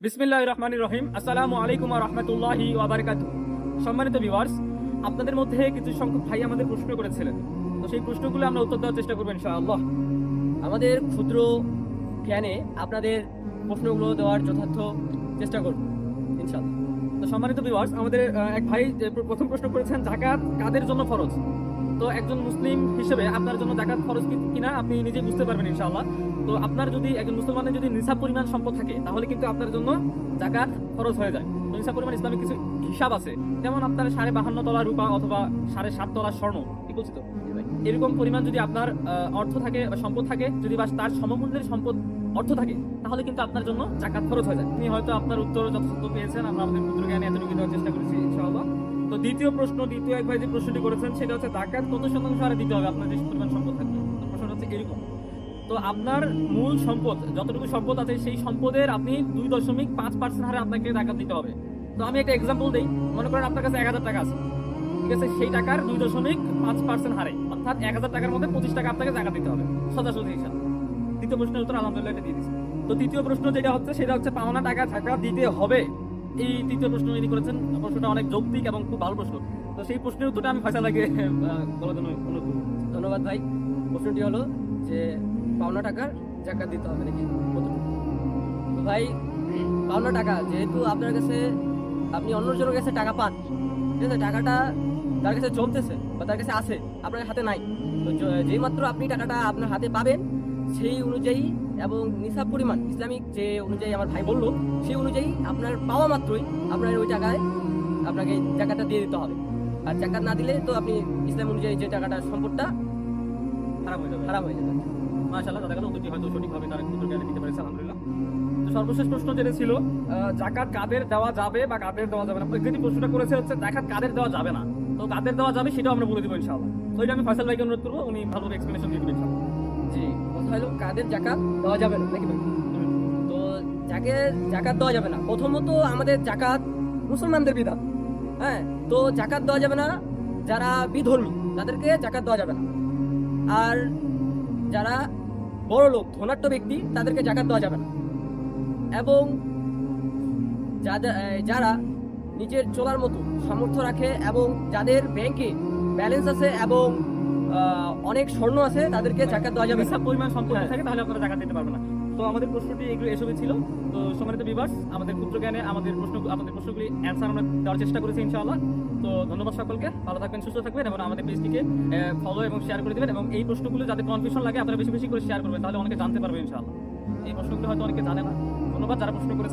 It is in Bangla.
বিসমিল্লাহির রহমানির রহিম। আসসালামু আলাইকুম ওয়া রাহমাতুল্লাহি ওয়া বারাকাতুহু। সম্মানিত ভিউয়ার্স, আপনাদের মধ্যে কিছু সংখ্যক ভাই আমাদের প্রশ্ন করেছিলেন, তো সেই প্রশ্নগুলো আমরা উত্তর দেওয়ার চেষ্টা করব ইনশাআল্লাহ। আমাদের ক্ষুদ্র জ্ঞানে আপনাদের প্রশ্নগুলো দেওয়ার যথার্থ চেষ্টা করব ইনশাআল্লাহ। তো সম্মানিত ভিউয়ার্স, আমাদের এক ভাই যে প্রথম প্রশ্ন করেছেন, যাকাত কাদের জন্য ফরজ। তো একজন মুসলিম হিসেবে আপনার জন্য যাকাত ফরজ কিনা আপনি নিজে বুঝতে পারবেন ইনশাআল্লাহ। তো আপনার যদি একজন মুসলমানের যদি নিসাব পরিমাণ সম্পদ থাকে, তাহলে কিন্তু আপনার জন্য যাকাত ফরজ হয়ে যায়। তো নিসাব পরিমাণ ইসলামিক কিছু হিসাব আছে, যেমন আপনার 52.5 তলা রূপা অথবা 7.5 তলা স্বর্ণ, ঠিক বলছি তো? এরকম পরিমাণ যদি আপনার অর্থ থাকে বা সম্পদ থাকে, যদি বা তার সমমূল্যের সম্পদ অর্থ থাকে, তাহলে কিন্তু আপনার জন্য যাকাত ফরজ হয়ে যায়। আপনি হয়তো আপনার উত্তর যথাযথ পেয়েছেন, আমরা আমাদের ক্ষুদ্র জ্ঞানে এতটুকু দেওয়ার চেষ্টা করেছি ইনশাআল্লাহ। তো দ্বিতীয় এক ভাই যে প্রশ্নটি করেছেন, সেটা হচ্ছে যাকাত কত শতাংশ হারে দিতে হবে আপনার যে পরিমাণ সম্পদ থাকবে। তো প্রশ্নটা হচ্ছে এরকম। তো আপনার মূল সম্পদ যতটুকু সম্পদ আছে, সেই সম্পদের আপনি 2.5% হারে আপনাকে যাকাত দিতে হবে। তো আমি একটা এক্সাম্পল দিই। মনে করেন আপনার কাছে 1000 টাকা আছে, ঠিক আছে? সেই টাকার 2.5% হারে, অর্থাৎ 1000 টাকার মধ্যে 25 টাকা আপনাকে যাকাত দিতে হবে, সোজাসুজি হিসাব। দ্বিতীয় প্রশ্নের উত্তর আলহামদুলিল্লাহ এটা দিয়ে দিচ্ছি। তো তৃতীয় প্রশ্ন যেটা হচ্ছে, সেটা হচ্ছে পাওনা টাকা যাকাত দিতে হবে। এই তৃতীয় প্রশ্ন যিনি করেছেন, প্রশ্নটা অনেক যৌক্তিক এবং খুব ভালো প্রশ্ন। তো সেই প্রশ্নের উত্তরটা আমি ফয়সালাকে বলার জন্য অনুরোধ করব। ধন্যবাদ ভাই। প্রশ্নটি হলো যে পাওনা টাকার যাকাত দিতে হবে নাকি কতটুকু? তো ভাই, পাওনা টাকা যেহেতু আপনার কাছে, আপনি অন্যজনের কাছে টাকা পান, ঠিক আছে? টাকাটা তার কাছে জমতেছে বা তার কাছে আছে, আপনার হাতে নাই। তো যেই মাত্র আপনি টাকাটা আপনার হাতে পাবেন, সেই অনুযায়ী এবং নিসাব পরিমাণ ইসলামিক যে অনুযায়ী আমার ভাই বললো, সেই অনুযায়ী আপনার পাওয়া মাত্রই আপনার ওই টাকায় আপনাকে টাকাটা দিয়ে দিতে হবে। আর টাকা না দিলে তো আপনি ইসলাম অনুযায়ী যে টাকাটা সম্পদটা খারাপ হয়ে যাবে। খারাপ হয়ে যাবে। মাশাআল্লাহ, তাদের কাছে উত্তরটি হয়তো সঠিকভাবে তারা ক্ষুদ্র জ্ঞানে দিতে পেরেছে, আলহামদুলিল্লাহ। তো সর্বশেষ প্রশ্ন যেটা ছিল, যাকাত কাদের দেওয়া যাবে বা কাদের দেওয়া যাবে না। যেটি প্রশ্নটা করেছে হচ্ছে যাকাত কাদের দেওয়া যাবে না। তো কাদের দেওয়া যাবে সেটাও আমরা বলে দেবো ইনশাআল্লাহ। তো এটা আমি ফয়সাল ভাইকে অনুরোধ করবো, উনি ভালোভাবে এক্সপ্লেনেশন দিয়ে দেবেন ইনশাআল্লাহ। জি, কথা হলো কাদের যাকাত দেওয়া যাবে না নাকি ভাই? তো যাকে যাকাত দেওয়া যাবে না, প্রথমত আমাদের যাকাত মুসলমানদের বিধান। হ্যাঁ, তো যাকাত দেওয়া যাবে না যারা বিধর্মী, তাদেরকে যাকাত দেওয়া যাবে না। আর যারা বড় লোক, ধনাঢ্য ব্যক্তি, তাদেরকে যাকাত দেওয়া যাবে না। এবং যারা নিজের চলার মতো সামর্থ্য রাখে এবং যাদের ব্যাংকে ব্যালেন্স আছে এবং অনেক স্বর্ণ আছে, তাদেরকে যাকাত দেওয়া যাবে না। নিসাব পরিমাণ সম্পদ হ্যাঁ। থাকে, তাহলে আপনারা যাকাত দিতে পারবেন না। তো আমাদের প্রশ্নটি এগুলো এসবই ছিল। তো সম্মানিত ভিউয়ার্স, আমাদের ক্ষুদ্র জ্ঞানে আমাদের প্রশ্নগুলি অ্যান্সার আমরা দেওয়ার চেষ্টা করেছি ইনশাআল্লাহ। তো ধন্যবাদ সকলকে, ভালো থাকবেন, সুস্থ থাকবেন এবং আমাদের পেজটিকে ফলো এবং শেয়ার করে দেবেন। এবং এই প্রশ্নগুলো যাতে কনফিউশন লাগে, আপনারা বেশি বেশি করে শেয়ার করবেন, তাহলে অনেকে জানতে পারবে ইনশাআল্লাহ। এই প্রশ্নগুলো হয়তো অনেকে জানে না। ধন্যবাদ যারা প্রশ্ন করেছেন।